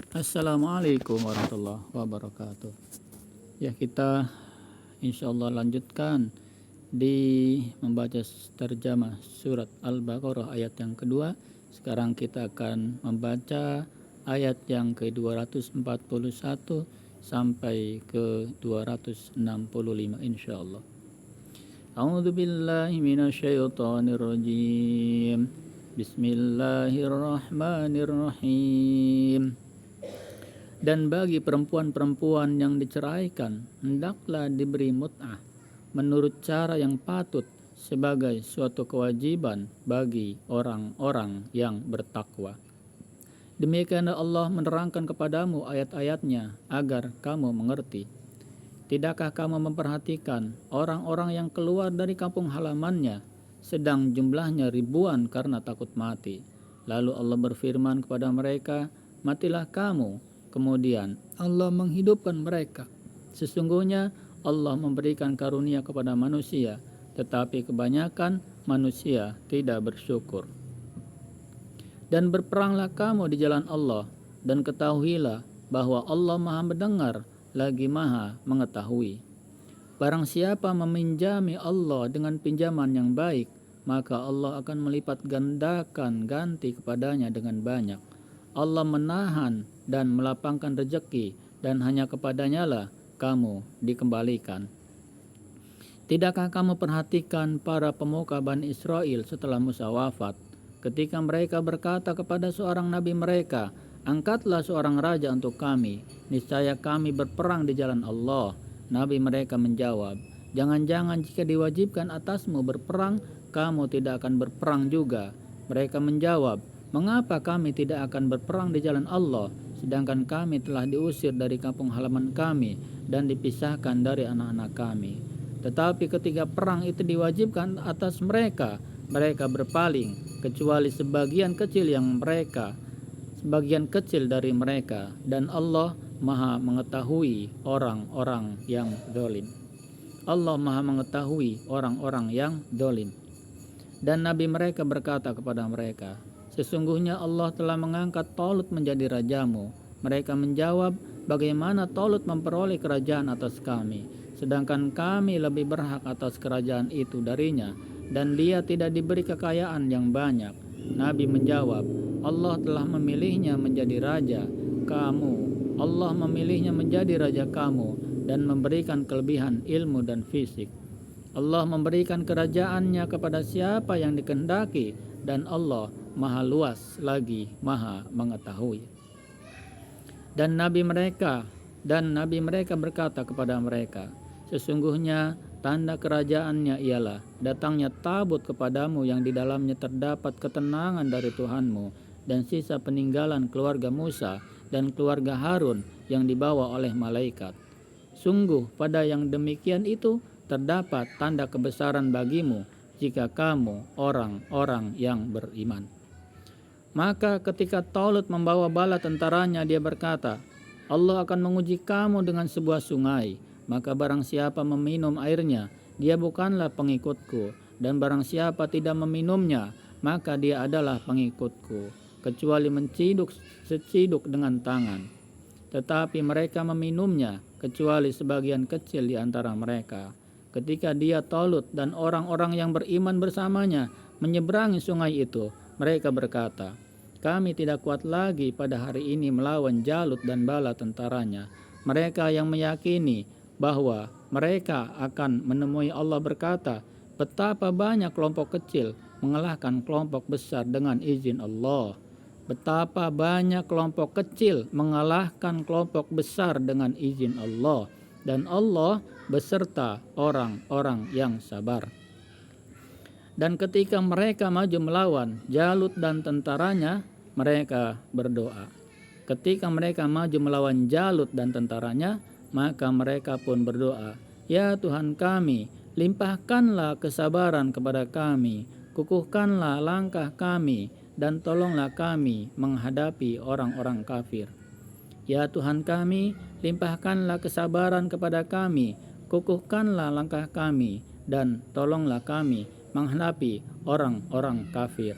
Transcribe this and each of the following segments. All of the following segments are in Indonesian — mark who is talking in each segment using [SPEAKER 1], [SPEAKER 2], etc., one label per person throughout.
[SPEAKER 1] Assalamualaikum warahmatullahi wabarakatuh. Ya, kita insyaallah lanjutkan di membaca terjemah surat Al-Baqarah ayat yang kedua. Sekarang kita akan membaca ayat yang ke-241 sampai ke-265 insyaallah. A'udzu billahi minasyaitonir rajim. Bismillahirrahmanirrahim. Dan bagi perempuan-perempuan yang diceraikan, hendaklah diberi mut'ah menurut cara yang patut sebagai suatu kewajiban bagi orang-orang yang bertakwa. Demikianlah Allah menerangkan kepadamu ayat-ayatnya agar kamu mengerti. Tidakkah kamu memperhatikan orang-orang yang keluar dari kampung halamannya, sedang jumlahnya ribuan karena takut mati. Lalu Allah berfirman kepada mereka, matilah kamu. Kemudian Allah menghidupkan mereka. Sesungguhnya Allah memberikan karunia kepada manusia, tetapi kebanyakan manusia tidak bersyukur. Dan berperanglah kamu di jalan Allah, dan ketahuilah bahwa Allah Maha mendengar lagi Maha mengetahui. Barang siapa meminjami Allah dengan pinjaman yang baik, maka Allah akan melipat gandakan ganti kepadanya dengan banyak. Allah menahan dan melapangkan rezeki, dan hanya kepadanya lah kamu dikembalikan. Tidakkah kamu perhatikan para pemuka Bani Israel setelah Musa wafat, ketika mereka berkata kepada seorang nabi mereka, angkatlah seorang raja untuk kami, niscaya kami berperang di jalan Allah. Nabi mereka menjawab, jangan-jangan jika diwajibkan atasmu berperang, kamu tidak akan berperang juga. Mereka menjawab, mengapa kami tidak akan berperang di jalan Allah, sedangkan kami telah diusir dari kampung halaman kami dan dipisahkan dari anak-anak kami. Tetapi ketika perang itu diwajibkan atas mereka, mereka berpaling, kecuali sebagian kecil dari mereka, dan Allah Maha mengetahui orang-orang yang zalim. Allah Maha mengetahui orang-orang yang zalim. Dan nabi mereka berkata kepada mereka, sesungguhnya Allah telah mengangkat Talut menjadi rajamu. Mereka menjawab, bagaimana Talut memperoleh kerajaan atas kami, sedangkan kami lebih berhak atas kerajaan itu darinya, dan dia tidak diberi kekayaan yang banyak. Nabi menjawab, Allah telah memilihnya menjadi raja kamu. Allah memilihnya menjadi raja kamu dan memberikan kelebihan ilmu dan fisik. Allah memberikan kerajaannya kepada siapa yang dikehendaki, dan Allah Maha luas lagi Maha mengetahui. Dan nabi mereka berkata kepada mereka, sesungguhnya tanda kerajaannya ialah datangnya tabut kepadamu yang di dalamnya terdapat ketenangan dari Tuhanmu, dan sisa peninggalan keluarga Musa dan keluarga Harun yang dibawa oleh malaikat. Sungguh pada yang demikian itu terdapat tanda kebesaran bagimu jika kamu orang-orang yang beriman. Maka ketika Talut membawa bala tentaranya, dia berkata, Allah akan menguji kamu dengan sebuah sungai, maka barang siapa meminum airnya, dia bukanlah pengikutku, dan barang siapa tidak meminumnya, maka dia adalah pengikutku, kecuali menciduk seciduk dengan tangan. Tetapi mereka meminumnya, kecuali sebagian kecil di antara mereka. Ketika dia Talut dan orang-orang yang beriman bersamanya menyeberangi sungai itu, mereka berkata, kami tidak kuat lagi pada hari ini melawan Jalut dan bala tentaranya. Mereka yang meyakini bahwa mereka akan menemui Allah berkata, betapa banyak kelompok kecil mengalahkan kelompok besar dengan izin Allah. Betapa banyak kelompok kecil mengalahkan kelompok besar dengan izin Allah, dan Allah beserta orang-orang yang sabar. Dan ketika mereka maju melawan Jalut dan tentaranya, mereka berdoa. Ketika mereka maju melawan Jalut dan tentaranya, maka mereka pun berdoa, ya Tuhan kami, limpahkanlah kesabaran kepada kami, kukuhkanlah langkah kami, dan tolonglah kami menghadapi orang-orang kafir. Ya Tuhan kami, limpahkanlah kesabaran kepada kami, kukuhkanlah langkah kami, dan tolonglah kami menghadapi orang-orang kafir.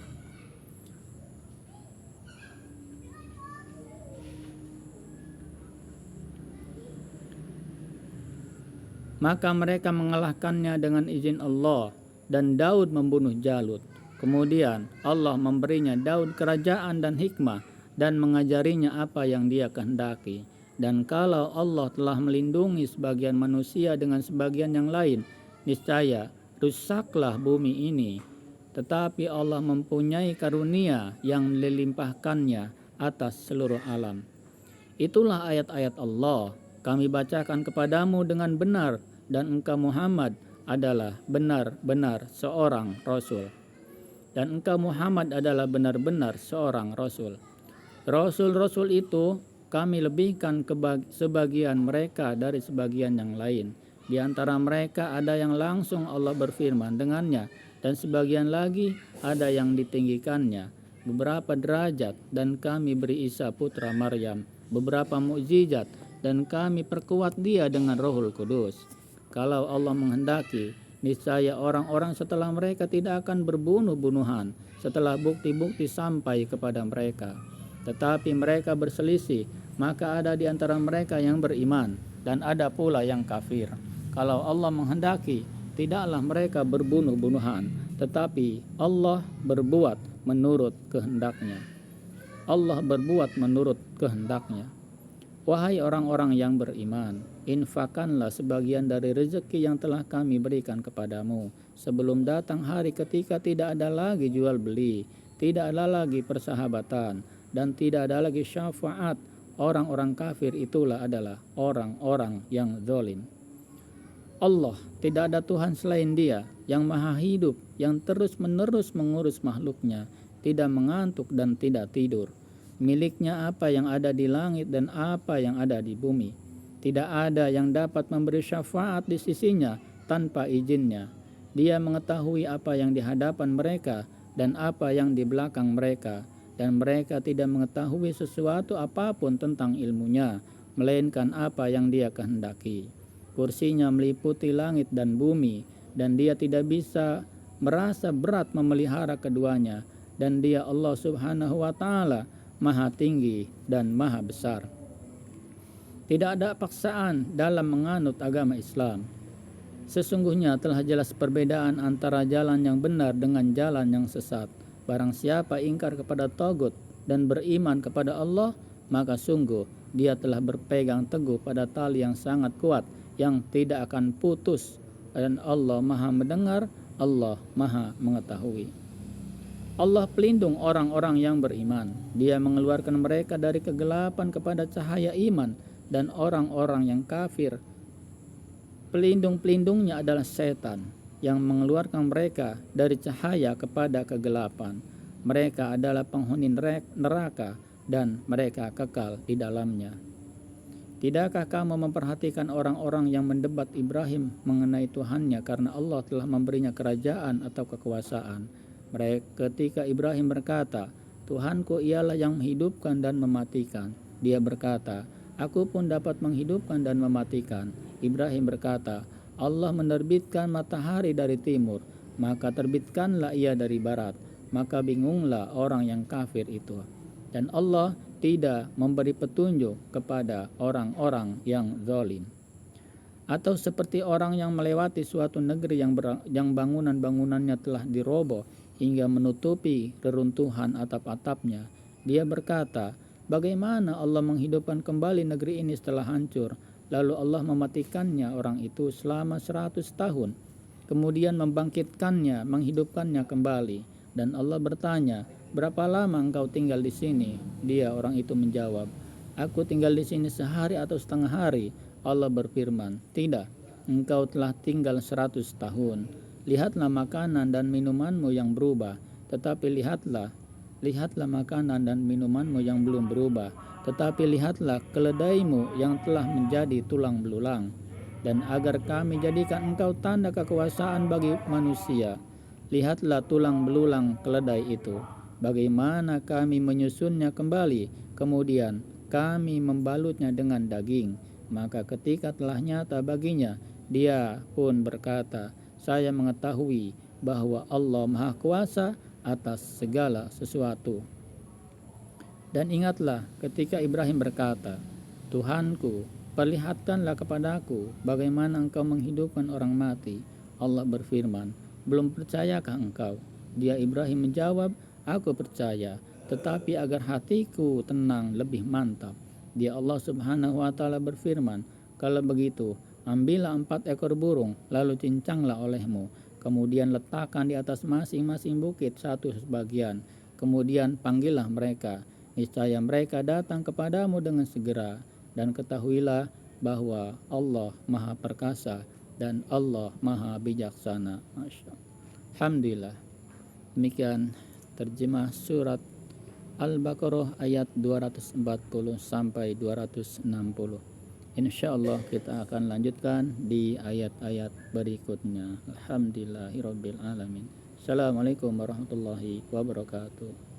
[SPEAKER 1] Maka mereka mengalahkannya dengan izin Allah, dan Daud membunuh Jalut. Kemudian Allah memberinya Daud kerajaan dan hikmah, dan mengajarinya apa yang dia kehendaki. Dan kalau Allah telah melindungi sebagian manusia dengan sebagian yang lain, niscaya rusaklah bumi ini. Tetapi Allah mempunyai karunia yang dilimpahkannya atas seluruh alam. Itulah ayat-ayat Allah. Kami bacakan kepadamu dengan benar, dan engkau Muhammad adalah benar-benar seorang Rasul. Dan engkau Muhammad adalah benar-benar seorang Rasul. Rasul-Rasul itu kami lebihkan sebagian mereka dari sebagian yang lain. Di antara mereka ada yang langsung Allah berfirman dengannya, dan sebagian lagi ada yang ditinggikannya beberapa derajat, dan kami beri Isa putra Maryam beberapa mukjizat, dan kami perkuat dia dengan Rohul Kudus. Kalau Allah menghendaki, niscaya orang-orang setelah mereka tidak akan berbunuh-bunuhan setelah bukti-bukti sampai kepada mereka. Tetapi mereka berselisih, maka ada di antara mereka yang beriman, dan ada pula yang kafir. Kalau Allah menghendaki, tidaklah mereka berbunuh-bunuhan, tetapi Allah berbuat menurut kehendaknya. Allah berbuat menurut kehendaknya. Wahai orang-orang yang beriman, infakkanlah sebagian dari rezeki yang telah kami berikan kepadamu sebelum datang hari ketika tidak ada lagi jual beli, tidak ada lagi persahabatan, dan tidak ada lagi syafaat. Orang-orang kafir itulah adalah orang-orang yang zalim. Allah, tidak ada Tuhan selain Dia yang maha hidup, yang terus-menerus mengurus makhluknya, tidak mengantuk dan tidak tidur. Miliknya apa yang ada di langit dan apa yang ada di bumi. Tidak ada yang dapat memberi syafaat di sisinya tanpa izinnya. Dia mengetahui apa yang di hadapan mereka dan apa yang di belakang mereka, dan mereka tidak mengetahui sesuatu apapun tentang ilmunya, melainkan apa yang Dia kehendaki. Kursinya meliputi langit dan bumi, dan Dia tidak bisa merasa berat memelihara keduanya, dan Dia Allah Subhanahu wa Ta'ala maha tinggi dan maha besar. Tidak ada paksaan dalam menganut agama Islam. Sesungguhnya telah jelas perbedaan antara jalan yang benar dengan jalan yang sesat. Barang siapa ingkar kepada tagut dan beriman kepada Allah, maka sungguh dia telah berpegang teguh pada tali yang sangat kuat yang tidak akan putus, dan Allah maha mendengar, Allah maha mengetahui. Allah pelindung orang-orang yang beriman. Dia mengeluarkan mereka dari kegelapan kepada cahaya iman, dan orang-orang yang kafir, pelindung-pelindungnya adalah setan yang mengeluarkan mereka dari cahaya kepada kegelapan. Mereka adalah penghuni neraka, dan mereka kekal di dalamnya. Tidakkah kamu memperhatikan orang-orang yang mendebat Ibrahim mengenai Tuhannya karena Allah telah memberinya kerajaan atau kekuasaan? Ketika Ibrahim berkata, Tuhanku ialah yang menghidupkan dan mematikan. Dia berkata, aku pun dapat menghidupkan dan mematikan. Ibrahim berkata, Allah menerbitkan matahari dari timur, maka terbitkanlah ia dari barat. Maka bingunglah orang yang kafir itu. Dan Allah tidak memberi petunjuk kepada orang-orang yang zalim. Atau seperti orang yang melewati suatu negeri yang bangunan-bangunannya telah diroboh hingga menutupi reruntuhan atap-atapnya. Dia berkata, bagaimana Allah menghidupkan kembali negeri ini setelah hancur, lalu Allah mematikannya orang itu selama 100 tahun, kemudian membangkitkannya, menghidupkannya kembali. Dan Allah bertanya, berapa lama engkau tinggal di sini? Dia orang itu menjawab, aku tinggal di sini sehari atau setengah hari. Allah berfirman, tidak, engkau telah tinggal 100 tahun. Lihatlah makanan dan minumanmu yang berubah, tetapi lihatlah makanan dan minumanmu yang belum berubah, tetapi lihatlah keledaimu yang telah menjadi tulang belulang. Dan agar kami jadikan engkau tanda kekuasaan bagi manusia, lihatlah tulang belulang keledai itu, bagaimana kami menyusunnya kembali, kemudian kami membalutnya dengan daging. Maka ketika telah nyata baginya, dia pun berkata, saya mengetahui bahwa Allah Maha Kuasa atas segala sesuatu. Dan ingatlah ketika Ibrahim berkata, Tuhanku, perlihatkanlah kepadaku bagaimana engkau menghidupkan orang mati. Allah berfirman, belum percayakah engkau? Dia Ibrahim menjawab, aku percaya, tetapi agar hatiku tenang lebih mantap. Dia Allah Subhanahu wa Ta'ala berfirman, kalau begitu, ambillah 4 ekor burung, lalu cincanglah olehmu. Kemudian letakkan di atas masing-masing bukit satu sebagian. Kemudian panggillah mereka. Niscaya mereka datang kepadamu dengan segera. Dan ketahuilah bahwa Allah Maha Perkasa dan Allah Maha Bijaksana. Masya Allah. Alhamdulillah. Demikian terjemah surat Al-Baqarah ayat 240 sampai 260. Insyaallah kita akan lanjutkan di ayat-ayat berikutnya. Alhamdulillahirabbil alamin. Assalamualaikum warahmatullahi wabarakatuh.